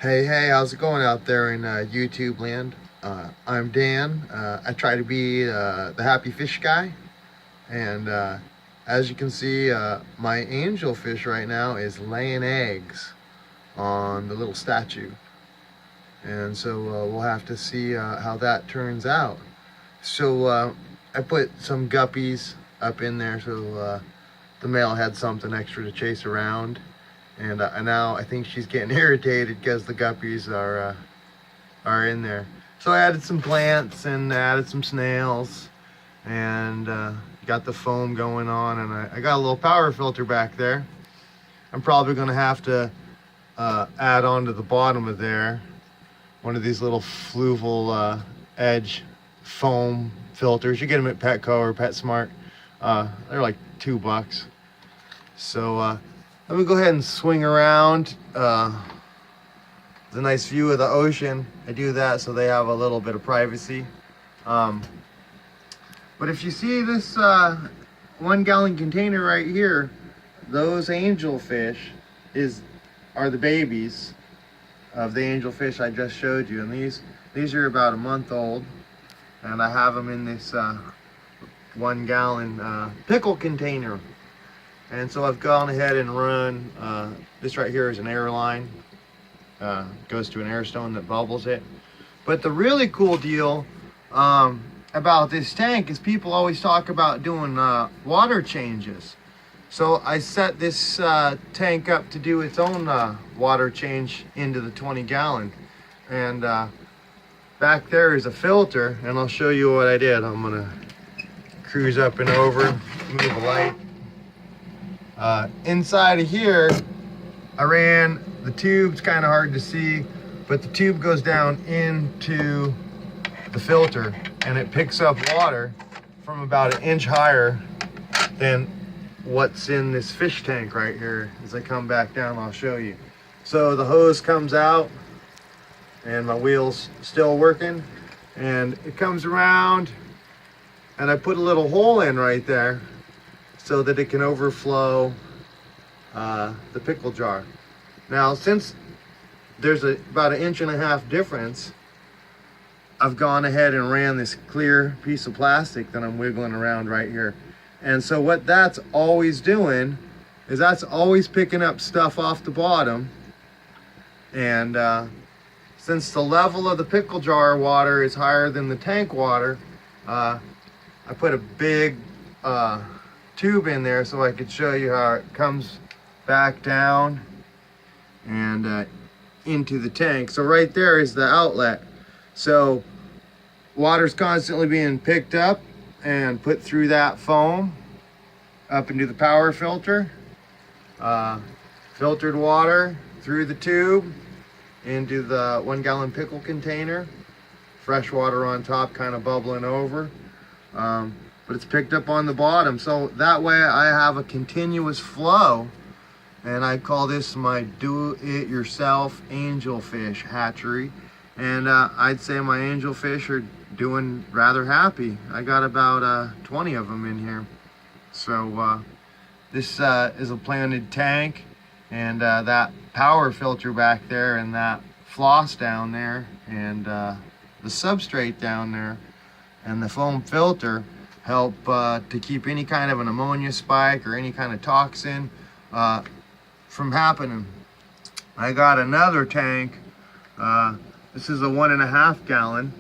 Hey, how's it going out there in YouTube land? I'm Dan. I try to be the happy fish guy. And as you can see, my angelfish right now is laying eggs on the little statue. And so we'll have to see how that turns out. So I put some guppies up in there so the male had something extra to chase around. And now I think she's getting irritated because the guppies are in there. So I added some plants and added some snails and got the foam going on, and I got a little power filter back there. I'm probably going to have to add on to the bottom of there one of these little fluval edge foam filters. You get them at Petco or PetSmart. They're like $2. So let me go ahead and swing around. There's a nice view of the ocean. I do that so they have a little bit of privacy. But if you see this 1 gallon container right here, those angelfish are the babies of the angelfish I just showed you. And these are about a month old. And I have them in this 1 gallon pickle container. And so I've gone ahead and run, this right here is an air line. Goes to an air stone that bubbles it. But the really cool deal about this tank is people always talk about doing water changes. So I set this tank up to do its own water change into the 20 gallon. And back there is a filter, and I'll show you what I did. I'm gonna cruise up and over, move the light. Inside of here, I ran the tube. It's kind of hard to see, but the tube goes down into the filter and it picks up water from about 1 inch higher than what's in this fish tank right here. As I come back down, I'll show you. So the hose comes out and my wheel's still working, and it comes around and I put a little hole in right there so that it can overflow the pickle jar. Now, since there's about 1.5 inch difference, I've gone ahead and ran this clear piece of plastic that I'm wiggling around right here. And so what that's always doing is that's always picking up stuff off the bottom. And since the level of the pickle jar water is higher than the tank water, I put a big tube in there so I could show you how it comes back down and into the tank. So right there is the outlet. So water's constantly being picked up and put through that foam up into the power filter. Filtered water through the tube into the 1 gallon pickle container. Fresh water on top, kind of bubbling over. But it's picked up on the bottom, so that way I have a continuous flow. And I call this my do-it-yourself angelfish hatchery. And I'd say my angelfish are doing rather happy. I got about 20 of them in here. So this is a planted tank, and that power filter back there, and that floss down there, and the substrate down there, and the foam filter help to keep any kind of an ammonia spike or any kind of toxin from happening. I got another tank. This is a 1.5 gallon,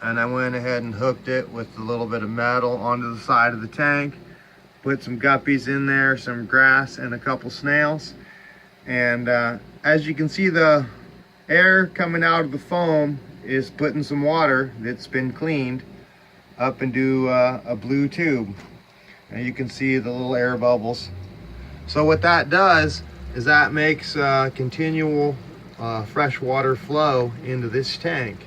and I went ahead and hooked it with a little bit of metal onto the side of the tank. Put some guppies in there, some grass, and a couple snails. And as you can see, the air coming out of the foam is putting some water that's been cleaned up into a blue tube. And you can see the little air bubbles. So what that does is that makes continual fresh water flow into this tank.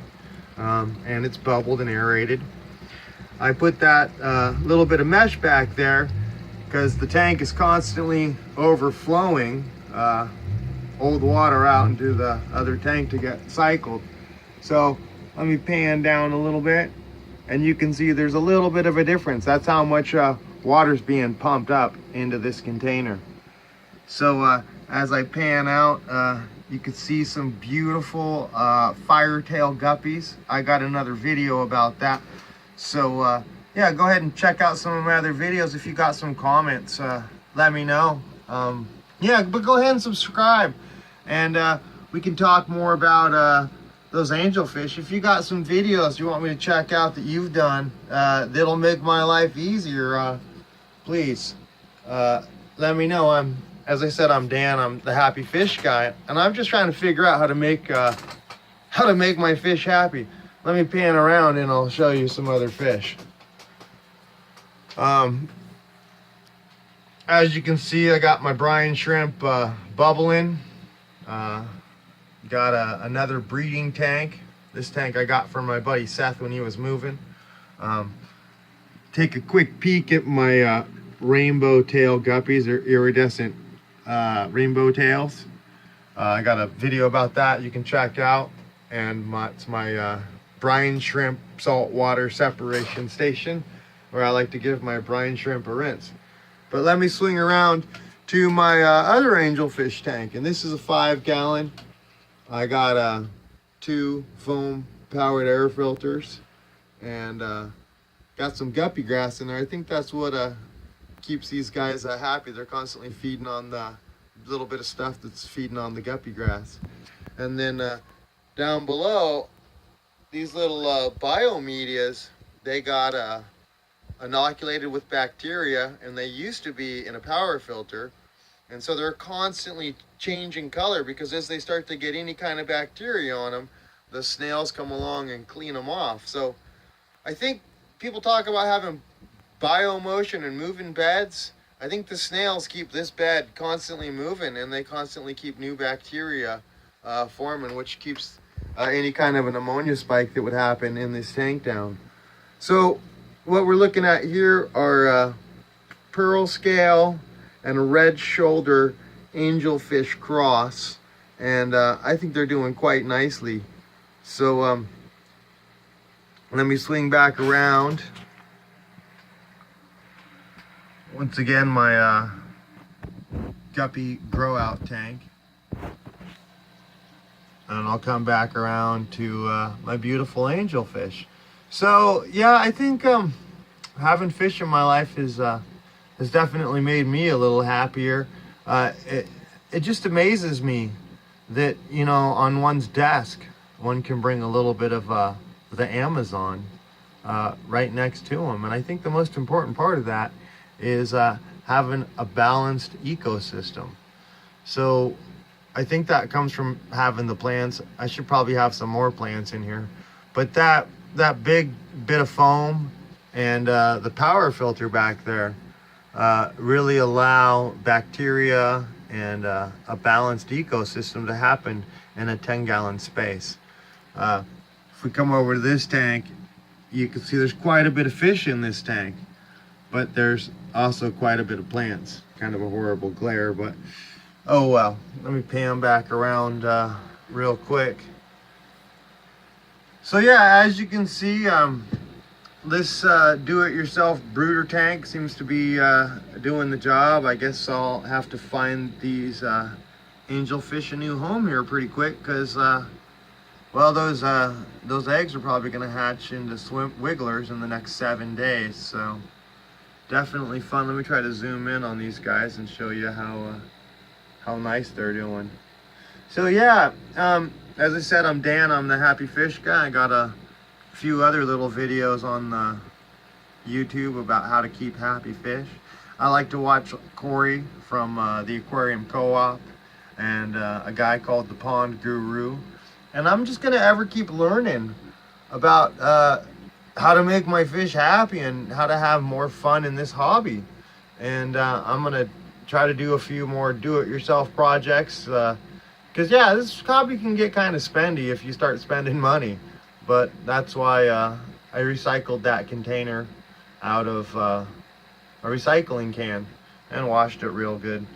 And it's bubbled and aerated. I put that little bit of mesh back there because the tank is constantly overflowing old water out into the other tank to get cycled. So let me pan down a little bit, and you can see there's a little bit of a difference. That's how much water's being pumped up into this container. So as I pan out, you could see some beautiful firetail guppies. I got another video about that. So yeah, go ahead and check out some of my other videos. If you got some comments, let me know. Yeah, but go ahead and subscribe, and we can talk more about those angelfish. If you got some videos you want me to check out that you've done that'll make my life easier, please let me know. As I said, I'm Dan. I'm the happy fish guy, and I'm just trying to figure out how to make my fish happy. Let me pan around and I'll show you some other fish. As you can see, I got my brine shrimp bubbling. Got another breeding tank. This tank I got from my buddy Seth when he was moving. Take a quick peek at my rainbow tail guppies, or iridescent rainbow tails. I got a video about that you can check out, and it's my brine shrimp saltwater separation station, where I like to give my brine shrimp a rinse. But let me swing around to my other angelfish tank, and this is a 5-gallon. I got 2 foam powered air filters, and got some guppy grass in there. I think that's what keeps these guys happy. They're constantly feeding on the little bit of stuff that's feeding on the guppy grass. And then down below, these little biomedias, they got inoculated with bacteria, and they used to be in a power filter, and so they're constantly changing color, because as they start to get any kind of bacteria on them, the snails come along and clean them off. So I think people talk about having biomotion and moving beds. I think the snails keep this bed constantly moving, and they constantly keep new bacteria forming, which keeps any kind of an ammonia spike that would happen in this tank down. So what we're looking at here are pearl scale and a red shoulder angelfish cross, and I think they're doing quite nicely. So let me swing back around. Once again, my guppy grow out tank, and I'll come back around to my beautiful angelfish. So yeah, I think having fish in my life has definitely made me a little happier. It just amazes me that, you know, on one's desk one can bring a little bit of the Amazon right next to them, and I think the most important part of that is having a balanced ecosystem. So I think that comes from having the plants. I should probably have some more plants in here, but that big bit of foam and the power filter back there really allow bacteria and a balanced ecosystem to happen in a 10-gallon space. If we come over to this tank, you can see there's quite a bit of fish in this tank, but there's also quite a bit of plants. Kind of a horrible glare, but oh well. Let me pan back around real quick. So yeah, as you can see, this do-it-yourself brooder tank seems to be doing the job. I guess I'll have to find these angelfish a new home here pretty quick, because well, those eggs are probably going to hatch into wigglers in the next 7 days. So definitely fun. Let me try to zoom in on these guys and show you how nice they're doing. So yeah, as I said, I'm Dan. I'm the happy fish guy. I got a few other little videos on YouTube about how to keep happy fish. I like to watch Corey from the Aquarium Co-op, and a guy called the Pond Guru. And I'm just gonna ever keep learning about how to make my fish happy and how to have more fun in this hobby. And I'm gonna try to do a few more do-it-yourself projects, because yeah, this hobby can get kind of spendy if you start spending money. But that's why I recycled that container out of a recycling can and washed it real good.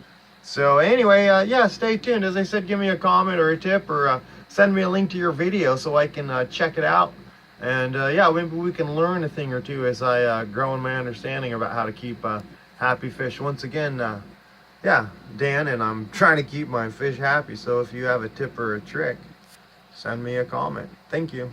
So anyway, yeah, stay tuned. As I said, give me a comment or a tip, or send me a link to your video so I can check it out. And yeah, maybe we can learn a thing or two as I grow in my understanding about how to keep happy fish. Once again, yeah, Dan, and I'm trying to keep my fish happy. So if you have a tip or a trick, send me a comment. Thank you.